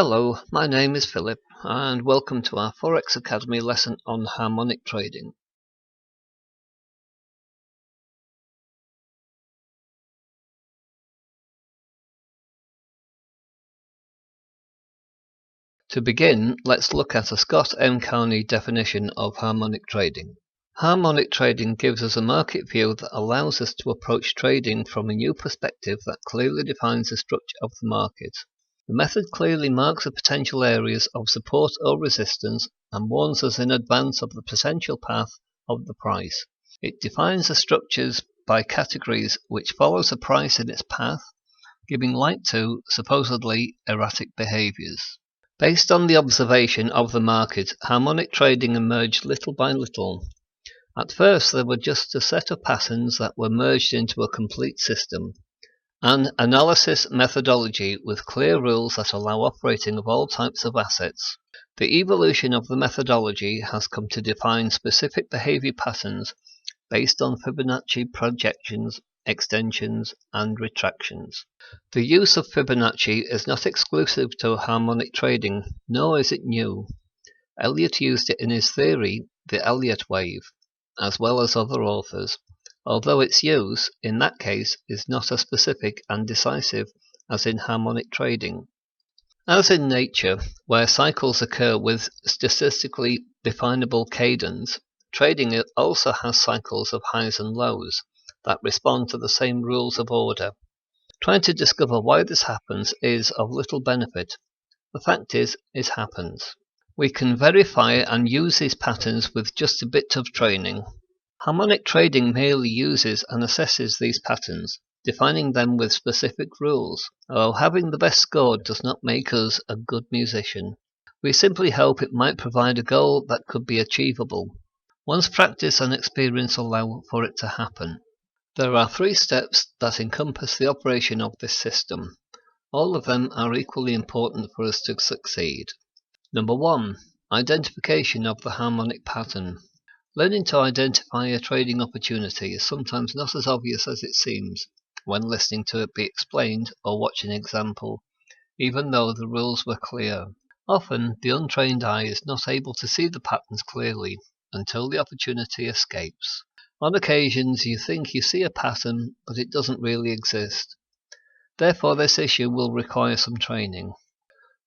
Hello, my name is Philip and welcome to our Forex Academy lesson on harmonic trading. To begin, let's look at a Scott M. Carney definition of harmonic trading. Harmonic trading gives us a market view that allows us to approach trading from a new perspective that clearly defines the structure of the market. The method clearly marks the potential areas of support or resistance and warns us in advance of the potential path of the price. It defines the structures by categories which follows the price in its path, giving light to supposedly erratic behaviors. Based on the observation of the market, harmonic trading emerged little by little. At first there were just a set of patterns that were merged into a complete system. An analysis methodology with clear rules that allow operating of all types of assets. The evolution of the methodology has come to define specific behavior patterns based on Fibonacci projections, extensions, and retractions. The use of Fibonacci is not exclusive to harmonic trading, nor is it new. Elliott used it in his theory, the Elliott wave, as well as other authors, although its use, in that case, is not as specific and decisive as in harmonic trading. As in nature, where cycles occur with statistically definable cadence, trading also has cycles of highs and lows that respond to the same rules of order. Trying to discover why this happens is of little benefit. The fact is, it happens. We can verify and use these patterns with just a bit of training. Harmonic trading merely uses and assesses these patterns, defining them with specific rules, although having the best score does not make us a good musician. We simply hope it might provide a goal that could be achievable, once practice and experience allow for it to happen. There are 3 steps that encompass the operation of this system. All of them are equally important for us to succeed. Number 1. Identification of the harmonic pattern. Learning to identify a trading opportunity is sometimes not as obvious as it seems when listening to it be explained or watching an example, even though the rules were clear. Often, the untrained eye is not able to see the patterns clearly until the opportunity escapes. On occasions, you think you see a pattern, but it doesn't really exist. Therefore, this issue will require some training.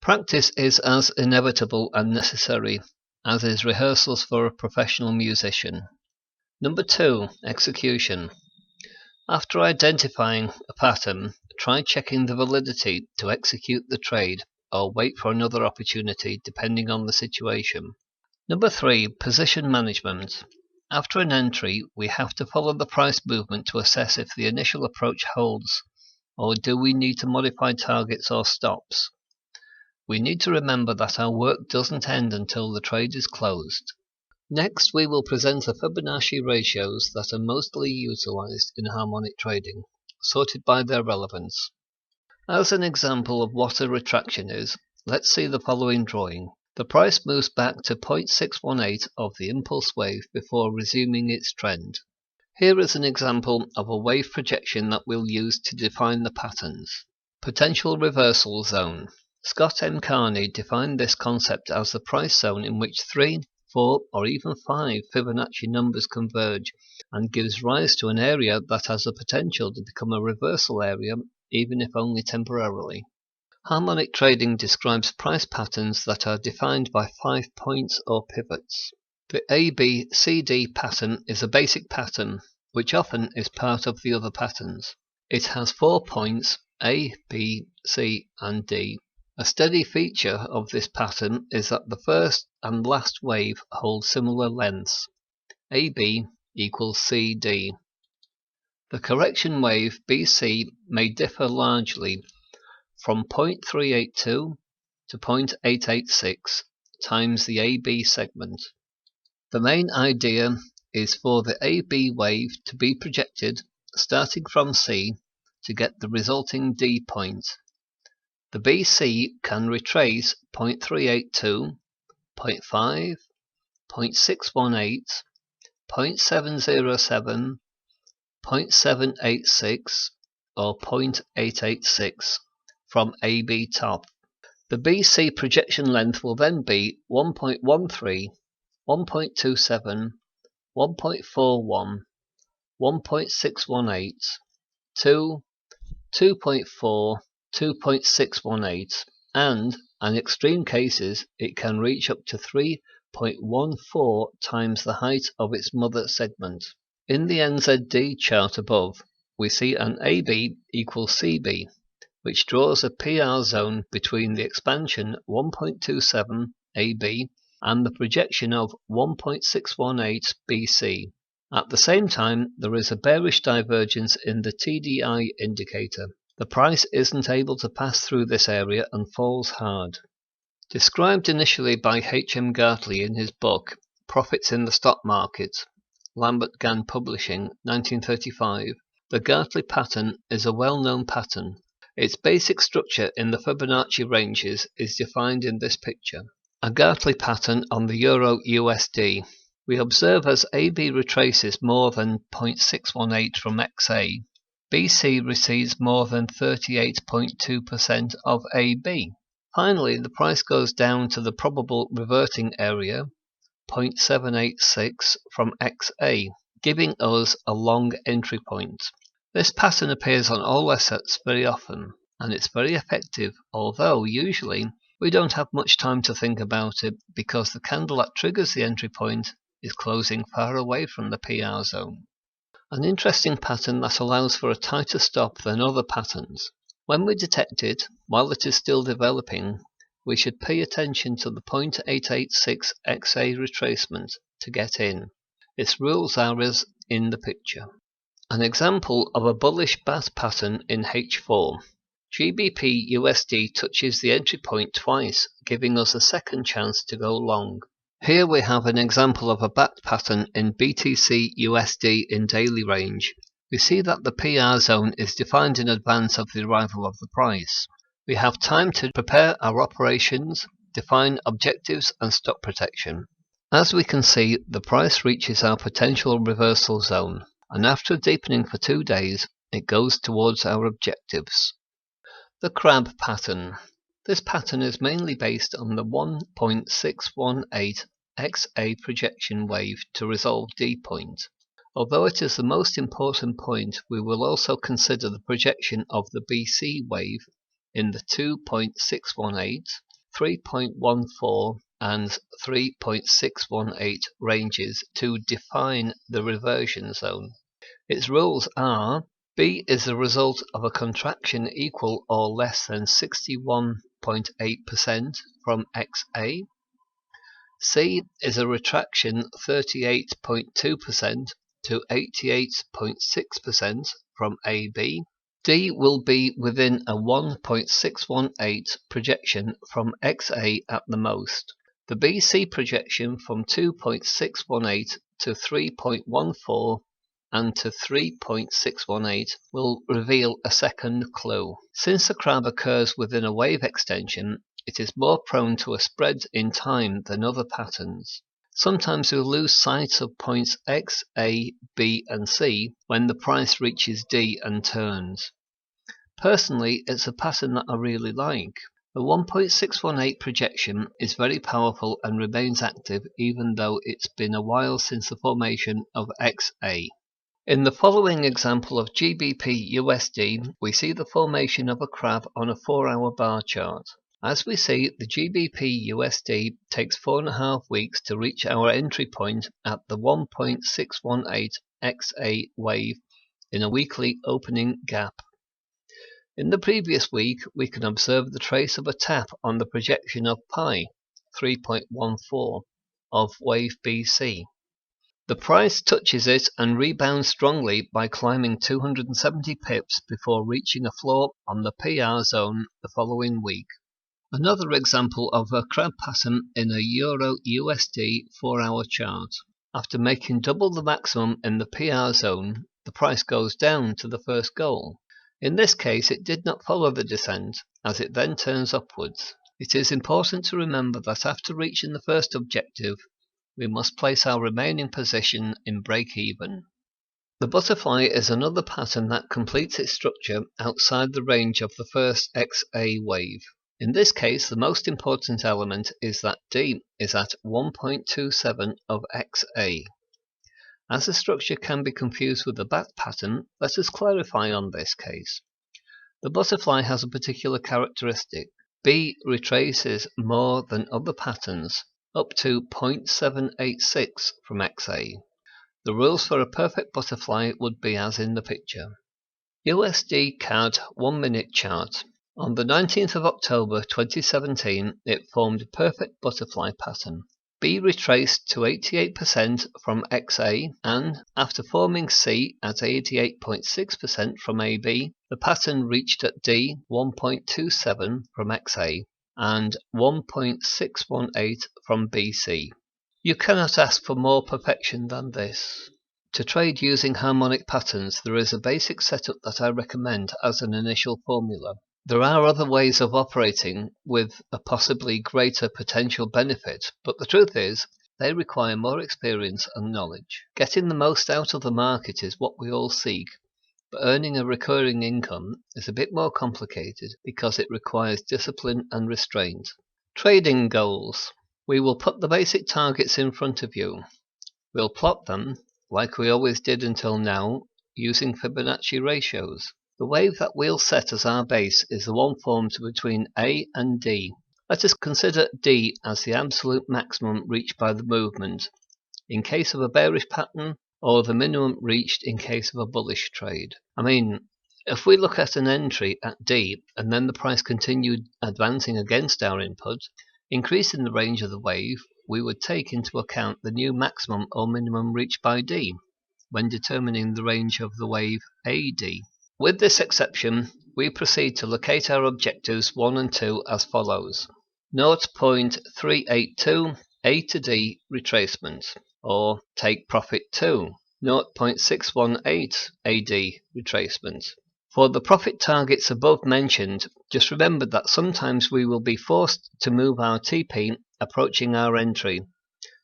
Practice is as inevitable and necessary as is rehearsals for a professional musician. Number 2. Execution. After identifying a pattern, try checking the validity to execute the trade or wait for another opportunity depending on the situation. Number 3. Position management. After an entry, we have to follow the price movement to assess if the initial approach holds, or do we need to modify targets or stops. We need to remember that our work doesn't end until the trade is closed. Next, we will present the Fibonacci ratios that are mostly utilized in harmonic trading, sorted by their relevance. As an example of what a retraction is, let's see the following drawing. The price moves back to 0.618 of the impulse wave before resuming its trend. Here is an example of a wave projection that we'll use to define the patterns. Potential reversal zone. Scott M. Carney defined this concept as the price zone in which 3, 4, or even 5 Fibonacci numbers converge and gives rise to an area that has the potential to become a reversal area, even if only temporarily. Harmonic trading describes price patterns that are defined by 5 points or pivots. The ABCD pattern is a basic pattern, which often is part of the other patterns. It has 4 points, A, B, C, and D. A steady feature of this pattern is that the first and last wave hold similar lengths. AB equals CD. The correction wave BC may differ largely from 0.382 to 0.886 times the AB segment. The main idea is for the AB wave to be projected starting from C to get the resulting D point. The BC can retrace 0.382, 0.5, 0.618, 0.707, 0.786, or 0.886 from AB top. The BC projection length will then be 1.13, 1.27, 1.41, 1.618, 2, 2.4, 2.618, and, in extreme cases, it can reach up to 3.14 times the height of its mother segment. In the NZD chart above, we see an AB equals CB, which draws a PR zone between the expansion 1.27 AB and the projection of 1.618 BC. At the same time, there is a bearish divergence in the TDI indicator. The price isn't able to pass through this area and falls hard. Described initially by H.M. Gartley in his book Profits in the Stock Market, Lambert Gann Publishing, 1935, the Gartley pattern is a well-known pattern. Its basic structure in the Fibonacci ranges is defined in this picture. A Gartley pattern on the Euro-USD. We observe as AB retraces more than 0.618 from XA, BC recedes more than 38.2% of AB. Finally, the price goes down to the probable reverting area, 0.786 from XA, giving us a long entry point. This pattern appears on all assets very often, and it's very effective, although usually we don't have much time to think about it because the candle that triggers the entry point is closing far away from the PR zone. An interesting pattern that allows for a tighter stop than other patterns. When we detect it, while it is still developing, we should pay attention to the 0.886 XA retracement to get in. Its rules are as in the picture. An example of a bullish bat pattern in H4. GBP USD touches the entry point twice, giving us a second chance to go long. Here we have an example of a bat pattern in BTC USD in daily range. We see that the PR zone is defined in advance of the arrival of the price. We have time to prepare our operations, define objectives and stop protection. As we can see, the price reaches our potential reversal zone, and after deepening for 2 days, it goes towards our objectives. The crab pattern. This pattern is mainly based on the 1.618 XA projection wave to resolve D point. Although it is the most important point, we will also consider the projection of the BC wave in the 2.618, 3.14 and 3.618 ranges to define the reversion zone. Its rules are: B is the result of a contraction equal or less than 61.8% from XA. C is a retraction 38.2% to 88.6% from AB. D will be within a 1.618 projection from XA at the most. The BC projection from 2.618 to 3.14 and to 3.618 will reveal a second clue. Since the crab occurs within a wave extension, it is more prone to a spread in time than other patterns. Sometimes we lose sight of points X, A, B and C when the price reaches D and turns. Personally, it's a pattern that I really like. The 1.618 projection is very powerful and remains active even though it's been a while since the formation of XA. In the following example of GBP USD, we see the formation of a crab on a 4-hour bar chart. As we see, the GBP USD takes 4.5 weeks to reach our entry point at the 1.618 XA wave in a weekly opening gap. In the previous week, we can observe the trace of a tap on the projection of pi, 3.14, of wave BC. The price touches it and rebounds strongly by climbing 270 pips before reaching a floor on the PR zone the following week. Another example of a crab pattern in a Euro-USD 4-hour chart. After making double the maximum in the PR zone, the price goes down to the first goal. In this case, it did not follow the descent, as it then turns upwards. It is important to remember that after reaching the first objective, we must place our remaining position in break-even. The butterfly is another pattern that completes its structure outside the range of the first XA wave. In this case, the most important element is that D is at 1.27 of XA. As the structure can be confused with the bat pattern, let us clarify on this case. The butterfly has a particular characteristic. B retraces more than other patterns, up to 0.786 from XA. The rules for a perfect butterfly would be as in the picture. USD CAD 1 minute chart. On the 19th of October 2017, it formed a perfect butterfly pattern. B retraced to 88% from XA, and after forming C at 88.6% from AB, the pattern reached at D 1.27 from XA and 1.618 from BC. You cannot ask for more perfection than this. To trade using harmonic patterns, there is a basic setup that I recommend as an initial formula. There are other ways of operating with a possibly greater potential benefit, but the truth is, they require more experience and knowledge. Getting the most out of the market is what we all seek, but earning a recurring income is a bit more complicated because it requires discipline and restraint. Trading goals. We will put the basic targets in front of you. We'll plot them, like we always did until now, using Fibonacci ratios. The wave that we'll set as our base is the one formed between A and D. Let us consider D as the absolute maximum reached by the movement in case of a bearish pattern, or the minimum reached in case of a bullish trade. If we look at an entry at D and then the price continued advancing against our input, increasing the range of the wave, we would take into account the new maximum or minimum reached by D when determining the range of the wave AD. With this exception, we proceed to locate our objectives 1 and 2 as follows. 0.382 A to D retracement, or take profit 2, 0.618 AD retracement. For the profit targets above mentioned, just remember that sometimes we will be forced to move our TP approaching our entry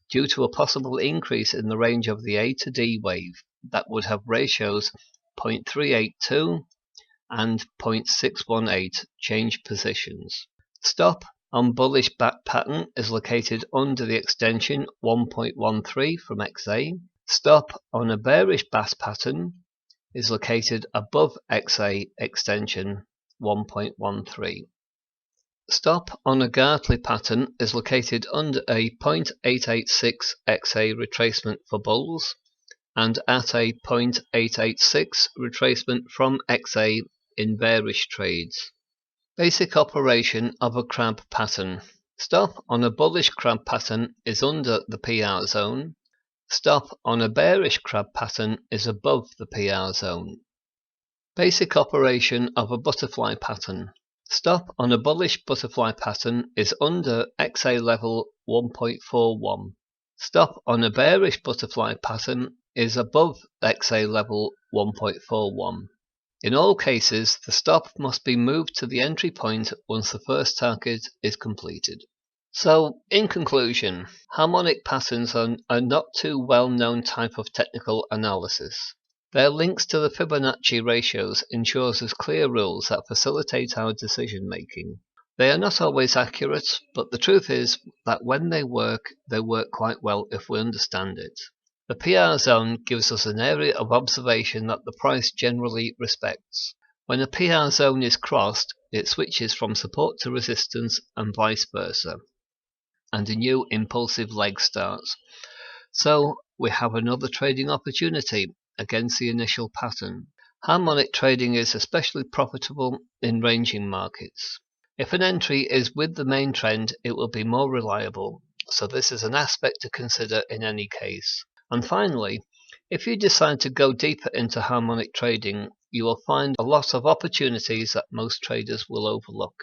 due to a possible increase in the range of the A to D wave that would have ratios 0.382 and 0.618 change positions. Stop on bullish bat pattern is located under the extension 1.13 from XA. Stop on a bearish bat pattern is located above XA extension 1.13. Stop on a Gartley pattern is located under a 0.886 XA retracement for bulls and at a 0.886 retracement from XA in bearish trades. Basic operation of a crab pattern. Stop on a bullish crab pattern is under the PR zone. Stop on a bearish crab pattern is above the PR zone. Basic operation of a butterfly pattern. Stop on a bullish butterfly pattern is under XA level 1.41. Stop on a bearish butterfly pattern is above XA level 1.41. In all cases, the stop must be moved to the entry point once the first target is completed. So, in conclusion, harmonic patterns are not too well-known type of technical analysis. Their links to the Fibonacci ratios ensures us clear rules that facilitate our decision making. They are not always accurate, but the truth is that when they work quite well if we understand it. The PR zone gives us an area of observation that the price generally respects. When a PR zone is crossed, it switches from support to resistance and vice versa, and a new impulsive leg starts. So we have another trading opportunity against the initial pattern. Harmonic trading is especially profitable in ranging markets. If an entry is with the main trend, it will be more reliable, so this is an aspect to consider in any case. And finally, if you decide to go deeper into harmonic trading, you will find a lot of opportunities that most traders will overlook.